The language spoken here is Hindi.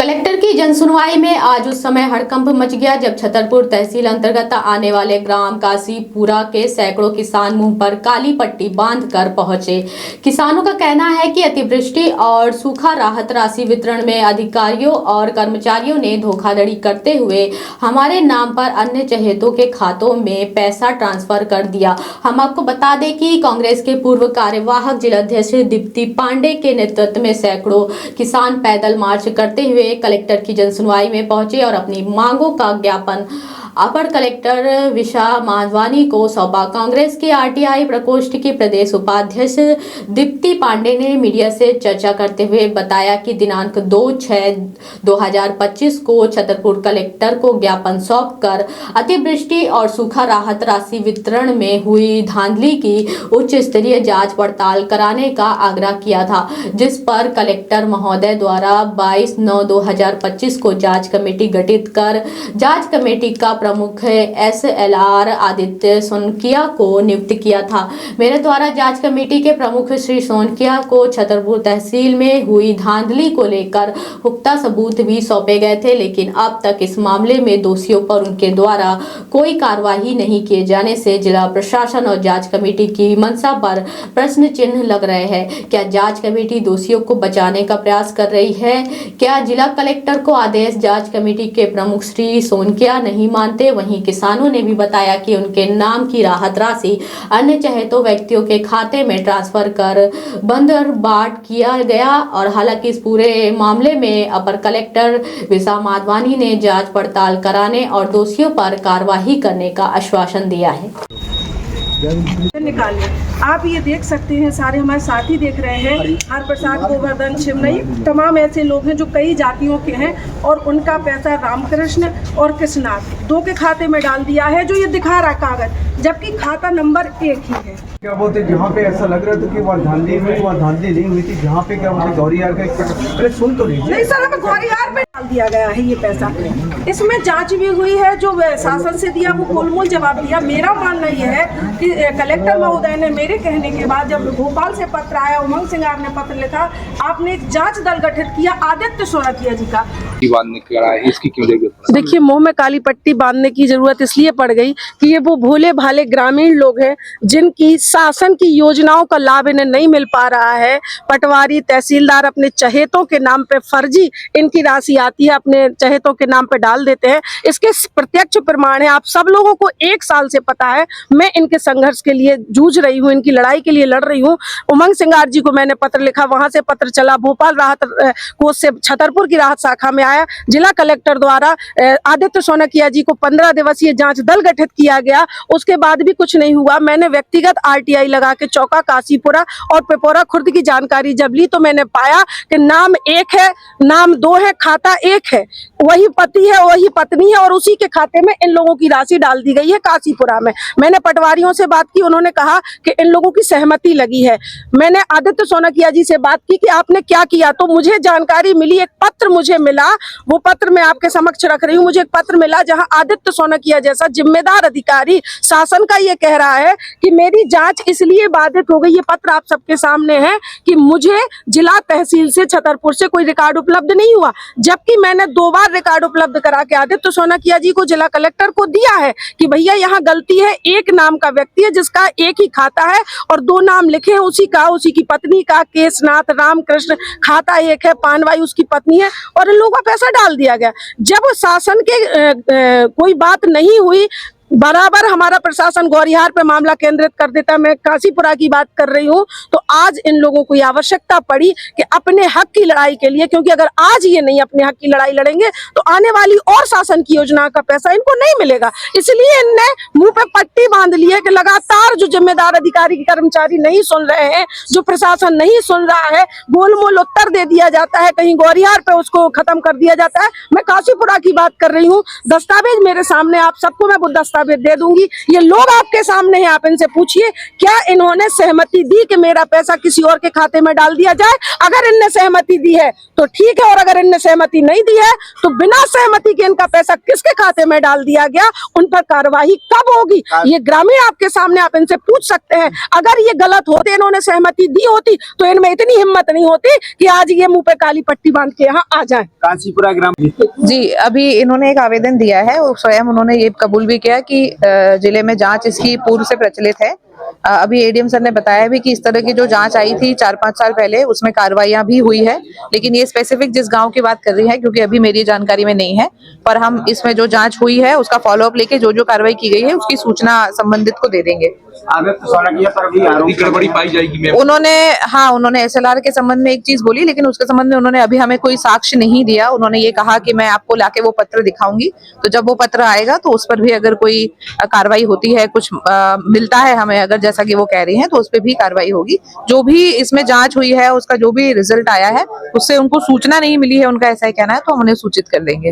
कलेक्टर की जनसुनवाई में आज उस समय हड़कंप मच गया जब छतरपुर तहसील अंतर्गत आने वाले ग्राम काशीपुरा के सैकड़ों किसान मुंह पर काली पट्टी बांधकर पहुंचे। किसानों का कहना है कि अतिवृष्टि और सूखा राहत राशि वितरण में अधिकारियों और कर्मचारियों ने धोखाधड़ी करते हुए हमारे नाम पर अन्य चहेतों के खातों में पैसा ट्रांसफर कर दिया। हम आपको बता दें कि कांग्रेस के पूर्व कार्यवाहक जिलाध्यक्ष दीप्ति पांडे के नेतृत्व में सैकड़ों किसान पैदल मार्च करते हुए कलेक्टर की जनसुनवाई में पहुंचे और अपनी मांगों का ज्ञापन अपर कलेक्टर विशा माधवानी को सौंपा। कांग्रेस के आरटीआई प्रकोष्ठ की प्रदेश उपाध्यक्ष दीप्ति पांडे ने मीडिया से चर्चा करते हुए बताया कि दिनांक 2/6/2025 को छतरपुर कलेक्टर को ज्ञापन सौंपकर अतिवृष्टि और सूखा राहत राशि वितरण में हुई धांधली की उच्च स्तरीय जांच पड़ताल कराने का आग्रह किया था, जिस पर कलेक्टर महोदय द्वारा 22/9/2025 को जांच कमेटी गठित कर जांच कमेटी का प्रमुख SLR आदित्य सोनकिया को नियुक्त किया था। मेरे द्वारा जांच कमेटी के प्रमुख श्री सोनकिया को छतरपुर तहसील में हुई धांधली को लेकर पुख्ता सबूत भी सौंपे गए थे, लेकिन अब तक इस मामले में दोषियों पर उनके द्वारा कोई कार्रवाई नहीं किए जाने से जिला प्रशासन और जांच कमेटी की मंशा पर प्रश्न चिन्ह लग रहे हैं। क्या जांच कमेटी दोषियों को बचाने का प्रयास कर रही है? क्या जिला कलेक्टर को आदेश जांच कमेटी के प्रमुख श्री सोनकिया नहीं मानते? वहीं किसानों ने भी बताया कि उनके नाम की राहत राशि अन्य चहेतों व्यक्तियों के खाते में ट्रांसफर कर बंदरबाट किया गया और हालांकि इस पूरे मामले में अपर कलेक्टर विशा माधवानी ने जांच पड़ताल कराने और दोषियों पर कार्रवाई करने का आश्वासन दिया है। निकाले आप ये देख सकते हैं, सारे हमारे साथी देख रहे हैं, हर प्रसाद, गोवर्धन, शिवनई, तमाम ऐसे लोग हैं जो कई जातियों के हैं और उनका पैसा रामकृष्ण और कृष्णनाथ दो के खाते में डाल दिया है, जो ये दिखा रहा कागज, जबकि खाता नंबर 1 ही है। क्या बोलते जहाँ पे ऐसा लग रहा था कि वहाँ धांधली हुई, वहाँ धांधली नहीं हुई थी, जहाँ पे क्या बोलते गौरीयार का अरे सुन तो लीजिए। नहीं सर, हमें गौरीयार पे डाल दिया गया है ये पैसा। इसमें जांच भी हुई है, जो शासन से दिया वो गोलमोल जवाब दिया। मेरा मानना यह है कि कलेक्टर महोदय ने मेरे कहने के बाद जब भोपाल से पत्र आया, उमंग सिंगार ने पत्र लिखा, आपने एक जांच दल गठित किया आदित्य सोनकिया जी का। इसकी क्यों देखिए, मुंह में काली पट्टी बांधने की जरूरत इसलिए पड़ गई कि ये वो भोले भाले ग्रामीण लोग हैं जिनकी शासन की योजनाओं का लाभ इन्हें नहीं मिल पा रहा है। पटवारी, तहसीलदार अपने चहेतों के नाम पे फर्जी इनकी राशि आती है, अपने चहेतों के नाम पे डाल देते हैं। इसके प्रत्यक्ष प्रमाण है, आप सब लोगों को 1 साल से पता है, मैं इनके संघर्ष के लिए जूझ रही हूँ, इनकी लड़ाई के लिए लड़ रही हूँ। उमंग सिंगार जी को मैंने पत्र लिखा, वहां से पत्र चला, भोपाल राहत कोष से छतरपुर की राहत शाखा में आया, जिला कलेक्टर द्वारा आदित्य सोनकिया जी को 15 दिवसीय जांच दल गठित किया गया, उसके बाद भी कुछ नहीं हुआ। मैंने व्यक्तिगत RTI लगा के चौका, काशीपुरा और पिपौरा खुर्द की जानकारी जब ली तो मैंने पाया कि नाम 1 है, नाम 2 है, खाता 1 है, वही पति है, वही पत्नी है और उसी के खाते में इन लोगों की राशि डाल दी गई है काशीपुरा में। मैंने पटवारियों से बात की, उन्होंने कहा कि इन लोगों की सहमति लगी है। मैंने आदित्य सोनकिया जी से बात की कि आपने क्या किया, तो मुझे जानकारी मिली, एक पत्र मुझे मिला, वो पत्र मैं आपके समक्ष रख रही हूँ। मुझे एक पत्र मिला जहां आदित्य सोनकिया जैसा जिम्मेदार अधिकारी शासन का ये कह रहा है कि मेरी जांच इसलिए बाधित हो गई, ये पत्र आप सबके सामने है, कि मुझे जिला तहसील से छतरपुर से कोई रिकॉर्ड उपलब्ध नहीं हुआ, जबकि मैंने 2 बार रिकॉर्ड उपलब्ध करा के आदित्य सोनकिया जी को, जिला कलेक्टर को दिया है कि भैया यहाँ गलती है, 1 नाम का व्यक्ति है जिसका 1 ही खाता है और 2 नाम लिखे हैं, उसी का, उसी की पत्नी का, केशनाथ रामकृष्ण, खाता 1 है, पानवाई उसकी पत्नी है और इन लोगों का पैसा डाल दिया गया। जब शासन के कोई बात नहीं हुई, बराबर हमारा प्रशासन गौरीहार पे मामला केंद्रित कर देता, मैं काशीपुरा की बात कर रही हूँ, तो आज इन लोगों को आवश्यकता पड़ी कि अपने हक की लड़ाई के लिए, क्योंकि अगर आज ये नहीं अपने हक की लड़ाई लड़ेंगे तो आने वाली और शासन की योजना का पैसा इनको नहीं मिलेगा। इसलिए इनने मुंह पे पट्टी बांध ली है कि लगातार जो जिम्मेदार अधिकारी कर्मचारी नहीं सुन रहे हैं, जो प्रशासन नहीं सुन रहा है, गोलमोल उत्तर दे दिया जाता है, कहीं गौरीहार पे उसको खत्म कर दिया जाता है। मैं काशीपुरा की बात कर रही हूँ, दस्तावेज मेरे सामने, आप सबको मैं वो दस्तावेज दस्तावेज दे दूंगी। ये लोग आपके सामने हैं, आप इनसे पूछिए क्या इन्होंने सहमति दी कि मेरा पैसा किसी और के खाते में डाल दिया जाए। अगर इनने सहमति दी है तो ठीक है, और अगर इनने सहमति नहीं दी है तो बिना सहमति के इनका पैसा किसके खाते में डाल दिया गया, उन पर कार्रवाई कब होगी, ये ग्रामीण आपके सामने, आप इनसे पूछ सकते हैं। अगर ये गलत होते, इन्होंने सहमति दी होती तो इनमें इतनी हिम्मत नहीं होती कि आज ये मुंह पे काली पट्टी बांध के यहाँ आ जाए। कांसीपुरा ग्राम जी, अभी इन्होंने एक आवेदन दिया है और स्वयं उन्होंने ये कबूल भी किया कि जिले में जांच इसकी पूर्व से प्रचलित है। अभी एडीएम सर ने बताया भी कि इस तरह की जो जांच आई थी 4-5 साल पहले, उसमें कार्रवाइयां भी हुई है, लेकिन ये स्पेसिफिक जिस गांव की बात कर रही है क्योंकि अभी मेरी जानकारी में नहीं है, पर हम इसमें जो जांच हुई है उसका फॉलोअप लेके जो जो कार्रवाई की गई है उसकी सूचना संबंधित को दे देंगे। गड़बड़ी पाई जाएगी। उन्होंने एसएलआर के संबंध में एक चीज बोली, लेकिन उसके संबंध में उन्होंने अभी हमें कोई साक्ष्य नहीं दिया। उन्होंने ये कहा कि मैं आपको लाके वो पत्र दिखाऊंगी, तो जब वो पत्र आएगा तो उस पर भी अगर कोई कार्रवाई होती है, कुछ मिलता है हमें अगर, जैसा कि वो कह रही हैं, तो उस पर भी कार्रवाई होगी। जो भी इसमें जांच हुई है उसका जो भी रिजल्ट आया है उससे उनको सूचना नहीं मिली है, उनका ऐसा ही कहना है, तो हम उन्हें सूचित कर देंगे।